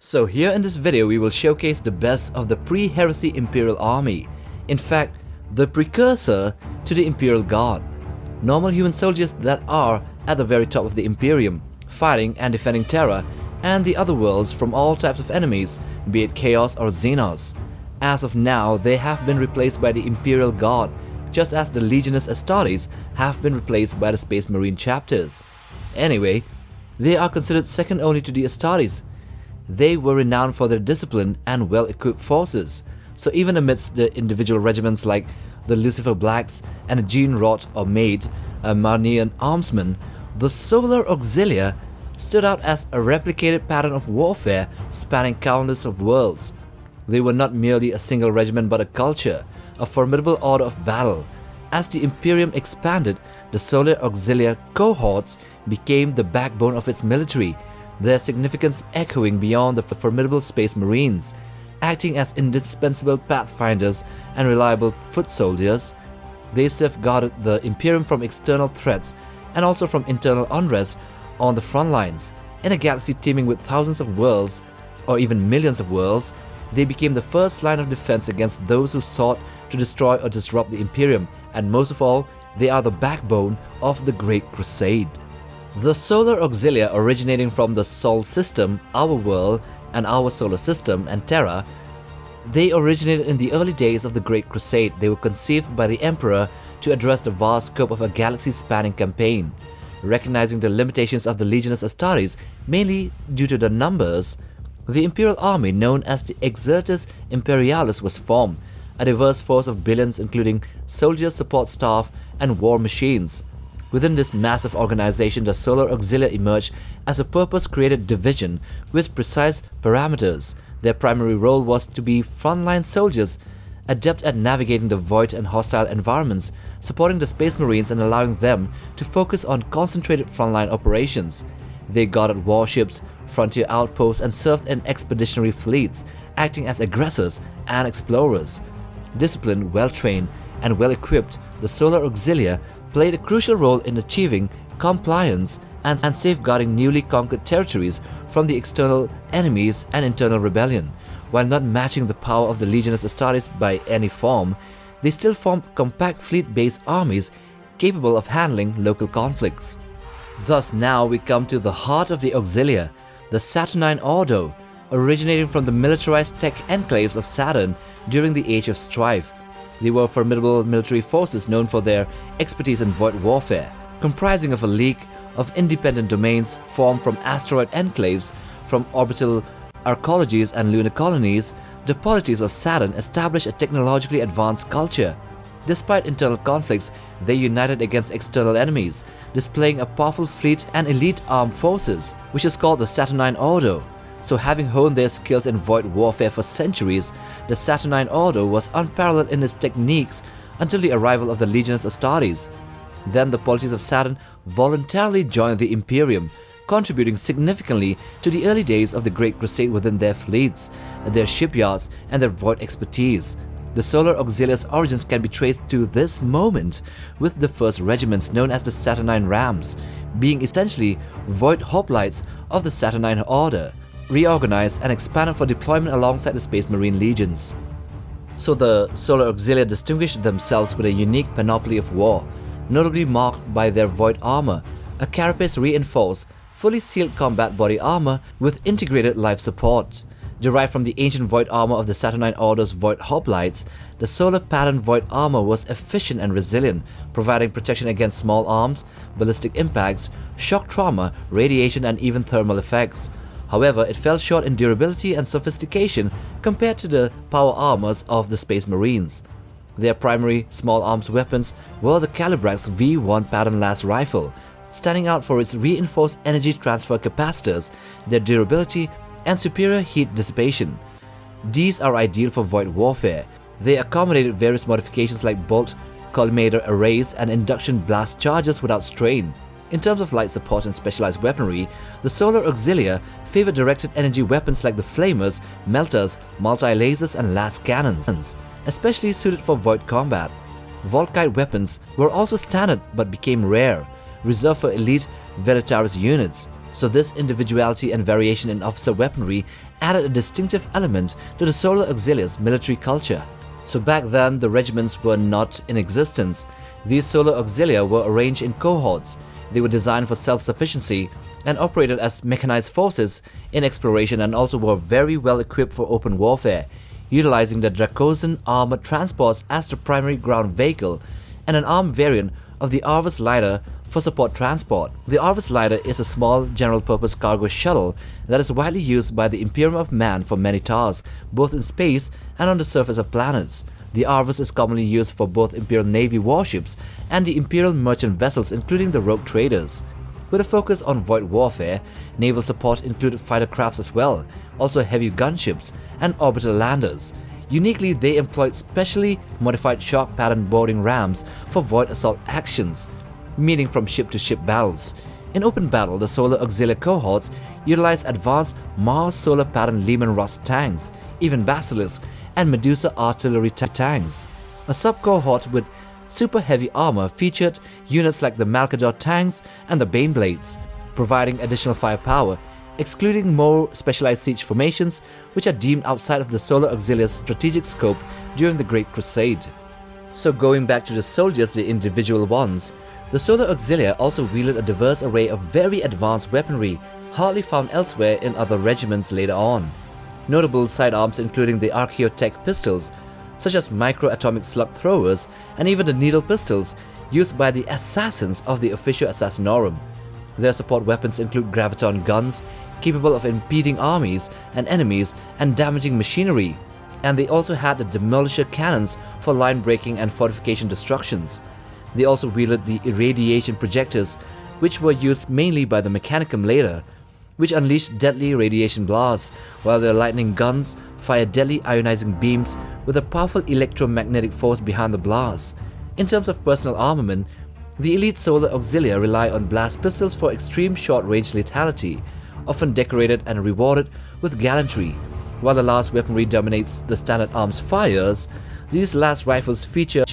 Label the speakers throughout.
Speaker 1: So here in this video we will showcase the best of the pre-heresy Imperial Army. In fact, the precursor to the Imperial Guard. Normal human soldiers that are at the very top of the Imperium, fighting and defending Terra and the other worlds from all types of enemies, be it chaos or xenos. As of now, they have been replaced by the Imperial Guard, just as the Legionist Astartes have been replaced by the Space Marine chapters. Anyway, they are considered second only to the Astartes. They were renowned for their disciplined and well-equipped forces, so even amidst the individual regiments like the Lucifer Blacks and the gene-wrought or made Marnean Armsmen, the Solar Auxilia stood out as a replicated pattern of warfare spanning countless of worlds. They were not merely a single regiment but a culture, a formidable order of battle. As the Imperium expanded, the Solar Auxilia Cohorts became the backbone of its military, their significance echoing beyond the formidable Space Marines. Acting as indispensable pathfinders and reliable foot soldiers, they safeguarded the Imperium from external threats and also from internal unrest on the front lines. In a galaxy teeming with thousands of worlds, or even millions of worlds, they became the first line of defense against those who sought to destroy or disrupt the Imperium, and most of all, they are the backbone of the Great Crusade. The Solar Auxilia, originating from the Sol system, our world, and our solar system, and Terra, they originated in the early days of the Great Crusade. They were conceived by the Emperor to address the vast scope of a galaxy-spanning campaign. Recognizing the limitations of the Legionist Astartes, mainly due to the numbers, the Imperial Army, known as the Exertus Imperialis, was formed, a diverse force of billions including soldiers, support staff, and war machines. Within this massive organization, the Solar Auxilia emerged as a purpose-created division with precise parameters. Their primary role was to be frontline soldiers, adept at navigating the void and hostile environments, supporting the Space Marines and allowing them to focus on concentrated frontline operations. They guarded warships, frontier outposts, and served in expeditionary fleets, acting as aggressors and explorers. Disciplined, well-trained, and well-equipped, the Solar Auxilia played a crucial role in achieving compliance and safeguarding newly conquered territories from the external enemies and internal rebellion. While not matching the power of the Legionist Astartes by any form, they still formed compact fleet-based armies capable of handling local conflicts. Thus now we come to the heart of the Auxilia, the Saturnine Order, originating from the militarized tech enclaves of Saturn during the Age of Strife. They were formidable military forces known for their expertise in void warfare, comprising of a league of independent domains formed from asteroid enclaves, from orbital arcologies and lunar colonies. The polities of Saturn established a technologically advanced culture. Despite internal conflicts, they united against external enemies, displaying a powerful fleet and elite armed forces, which is called the Saturnine Order. So having honed their skills in void warfare for centuries, the Saturnine Order was unparalleled in its techniques until the arrival of the Legionist Astartes. Then the polities of Saturn voluntarily joined the Imperium, contributing significantly to the early days of the Great Crusade within their fleets, their shipyards, and their void expertise. The Solar Auxilia's origins can be traced to this moment, with the first regiments known as the Saturnine Rams being essentially void hoplites of the Saturnine Order, reorganized and expanded for deployment alongside the Space Marine legions. So the Solar Auxilia distinguished themselves with a unique panoply of war, notably marked by their void armor, a carapace-reinforced, fully sealed combat body armor with integrated life support. Derived from the ancient void armor of the Saturnine Order's void hoplites, the solar pattern void armor was efficient and resilient, providing protection against small arms, ballistic impacts, shock trauma, radiation, and even thermal effects. However, it fell short in durability and sophistication compared to the power armors of the Space Marines. Their primary small arms weapons were the Calibrax V1 pattern las rifle, standing out for its reinforced energy transfer capacitors, their durability, and superior heat dissipation. These are ideal for void warfare. They accommodated various modifications like bolt collimator arrays and induction blast charges without strain. In terms of light support and specialized weaponry, the Solar Auxilia favored directed energy weapons like the flamers, melters, multi-lasers, and las cannons, especially suited for void combat. Volkite weapons were also standard but became rare, reserved for elite Veletaris units. so this individuality and variation in officer weaponry added a distinctive element to the Solar Auxilia's military culture. So back then, the regiments were not in existence. These Solar Auxilia were arranged in cohorts. They were designed for self-sufficiency and operated as mechanized forces in exploration, and also were very well equipped for open warfare, utilizing the Dracosan armored transports as the primary ground vehicle and an armed variant of the Arvus Lighter for support transport. The Arvus Lighter is a small general-purpose cargo shuttle that is widely used by the Imperium of Man for many tasks, both in space and on the surface of planets. The Arvus is commonly used for both Imperial Navy warships and the Imperial merchant vessels, including the rogue traders. With a focus on void warfare, naval support included fighter crafts as well, also heavy gunships and orbital landers. Uniquely, they employed specially modified shock pattern boarding rams for void assault actions, meaning from ship-to-ship battles. In open battle, the Solar Auxilia Cohorts utilized advanced Mars solar pattern Lehman-Ross tanks, even Basilisk and Medusa artillery tanks. A sub-cohort with super heavy armor featured units like the Malcador tanks and the Baneblades, providing additional firepower, excluding more specialized siege formations which are deemed outside of the Solar Auxilia's strategic scope during the Great Crusade. So going back to the soldiers, the individual ones, the Solar Auxilia also wielded a diverse array of very advanced weaponry, hardly found elsewhere in other regiments later on. Notable sidearms including the Archaeotech pistols, such as micro-atomic slug throwers, and even the needle pistols used by the assassins of the official Assassinorum. Their support weapons include graviton guns, capable of impeding armies and enemies and damaging machinery, and they also had the demolisher cannons for line breaking and fortification destructions. They also wielded the irradiation projectors, which were used mainly by the Mechanicum later, which unleashed deadly radiation blasts, while their lightning guns fired deadly ionizing beams with a powerful electromagnetic force behind the blasts. In terms of personal armament, the elite Solar Auxilia rely on blast pistols for extreme short-range lethality, often decorated and rewarded with gallantry. While the last weaponry dominates the standard arms fires, these last rifles feature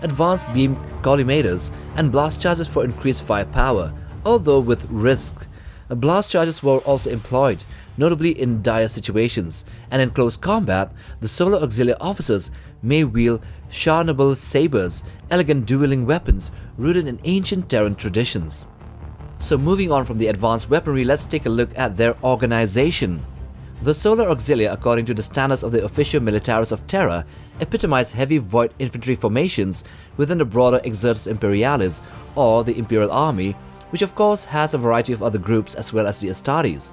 Speaker 1: advanced beam collimators and blast charges for increased firepower, although with risk. Blast charges were also employed, notably in dire situations, and in close combat, the Solar Auxilia officers may wield sharpenable sabers, elegant dueling weapons rooted in ancient Terran traditions. So moving on from the advanced weaponry, let's take a look at their organization. The Solar Auxilia, according to the standards of the official militaris of Terra, epitomize heavy void infantry formations within the broader Exertus Imperialis, or the Imperial Army, which of course has a variety of other groups as well as the Astartes.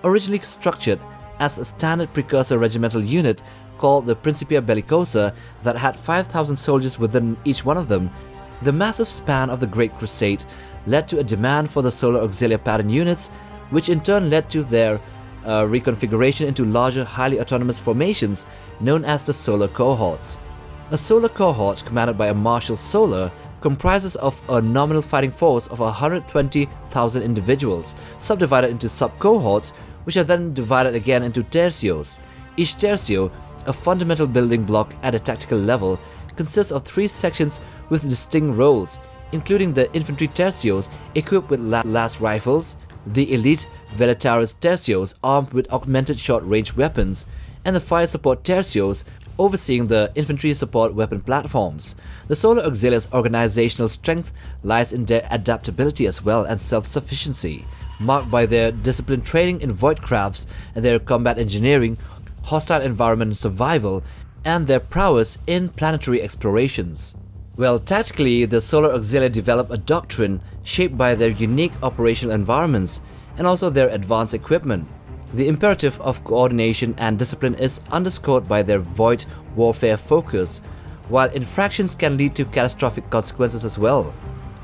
Speaker 1: Originally structured as a standard precursor regimental unit called the Principia Bellicosa that had 5,000 soldiers within each one of them, the massive span of the Great Crusade led to a demand for the Solar Auxilia pattern units, which in turn led to their reconfiguration into larger, highly autonomous formations known as the Solar Cohorts. A Solar Cohort, commanded by a Marshal Solar, comprises of a nominal fighting force of 120,000 individuals, subdivided into sub-cohorts, which are then divided again into tercios. Each tercio, a fundamental building block at a tactical level, consists of 3 sections with distinct roles, including the infantry tercios equipped with las rifles, the elite Veletaris tercios armed with augmented short-range weapons, and the fire support tercios overseeing the infantry support weapon platforms. The Solar Auxilia's organizational strength lies in their adaptability as well and self-sufficiency, marked by their disciplined training in void crafts and their combat engineering, hostile environment survival, and their prowess in planetary explorations. Well, tactically, the Solar Auxilia developed a doctrine shaped by their unique operational environments and also their advanced equipment. The imperative of coordination and discipline is underscored by their void warfare focus, while infractions can lead to catastrophic consequences as well.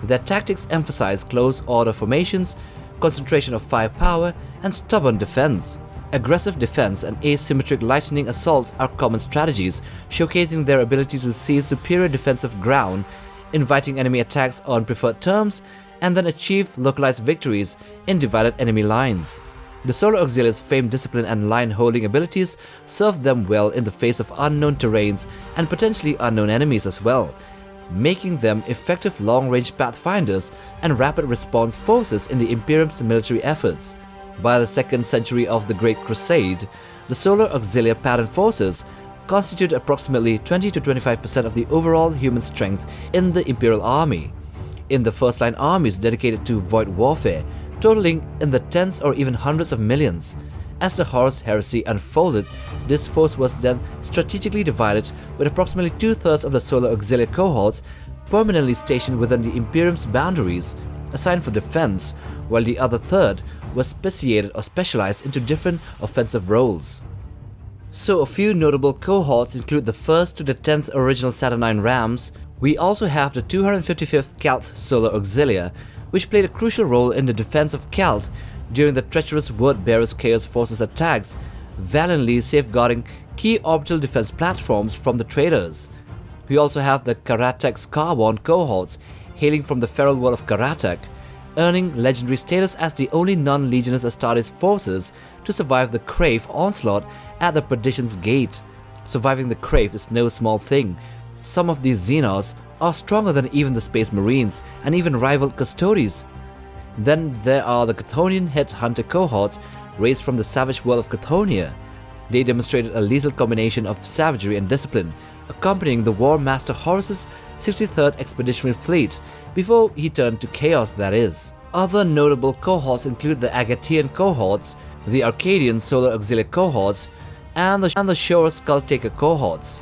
Speaker 1: Their tactics emphasize close order formations, concentration of firepower, and stubborn defense. Aggressive defense and asymmetric lightning assaults are common strategies, showcasing their ability to seize superior defensive ground, inviting enemy attacks on preferred terms, and then achieve localized victories in divided enemy lines. The Solar Auxilia's famed discipline and line-holding abilities serve them well in the face of unknown terrains and potentially unknown enemies as well. making them effective long-range pathfinders and rapid response forces in the Imperium's military efforts. By the 2nd century of the Great Crusade, the Solar Auxilia pattern forces constitute approximately 20 to 25% of the overall human strength in the Imperial Army. In the first-line armies dedicated to void warfare, totaling in the tens or even hundreds of millions. As the Horus heresy unfolded, this force was then strategically divided, with approximately 2/3 of the Solar Auxilia Cohorts permanently stationed within the Imperium's boundaries, assigned for defense, while the other third was speciated or specialized into different offensive roles. So a few notable cohorts include the 1st to the 10th original Saturnine Rams. We also have the 255th Celt Solar Auxilia, which played a crucial role in the defense of Celt during the treacherous Word-Bearers Chaos Forces attacks, valiantly safeguarding key orbital defense platforms from the traitors. We also have the Karatek Scarborn cohorts, hailing from the feral world of Karatek, earning legendary status as the only non-legionist Astartes forces to survive the Crave onslaught at the Perdition's Gate. Surviving the Crave is no small thing. Some of these xenos are stronger than even the Space Marines and even rival Custodes. Then there are the Chthonian Headhunter cohorts raised from the savage world of Chthonian. They demonstrated a lethal combination of savagery and discipline, accompanying the War Master Horus's 63rd Expeditionary Fleet before he turned to chaos, that is. Other notable cohorts include the Agathian cohorts, the Arcadian Solar Auxilia cohorts, and the Shora Skulltaker cohorts.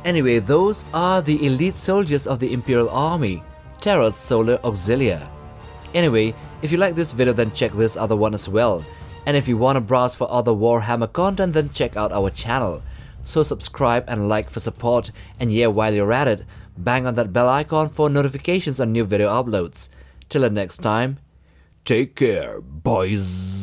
Speaker 1: Anyway, those are the elite soldiers of the Imperial Army, Terra's Solar Auxilia. Anyway, if you like this video, then check this other one as well. And if you want to browse for other Warhammer content, then check out our channel. So subscribe and like for support, and yeah, while you're at it, bang on that bell icon for notifications on new video uploads. Till the next time, take care, boys.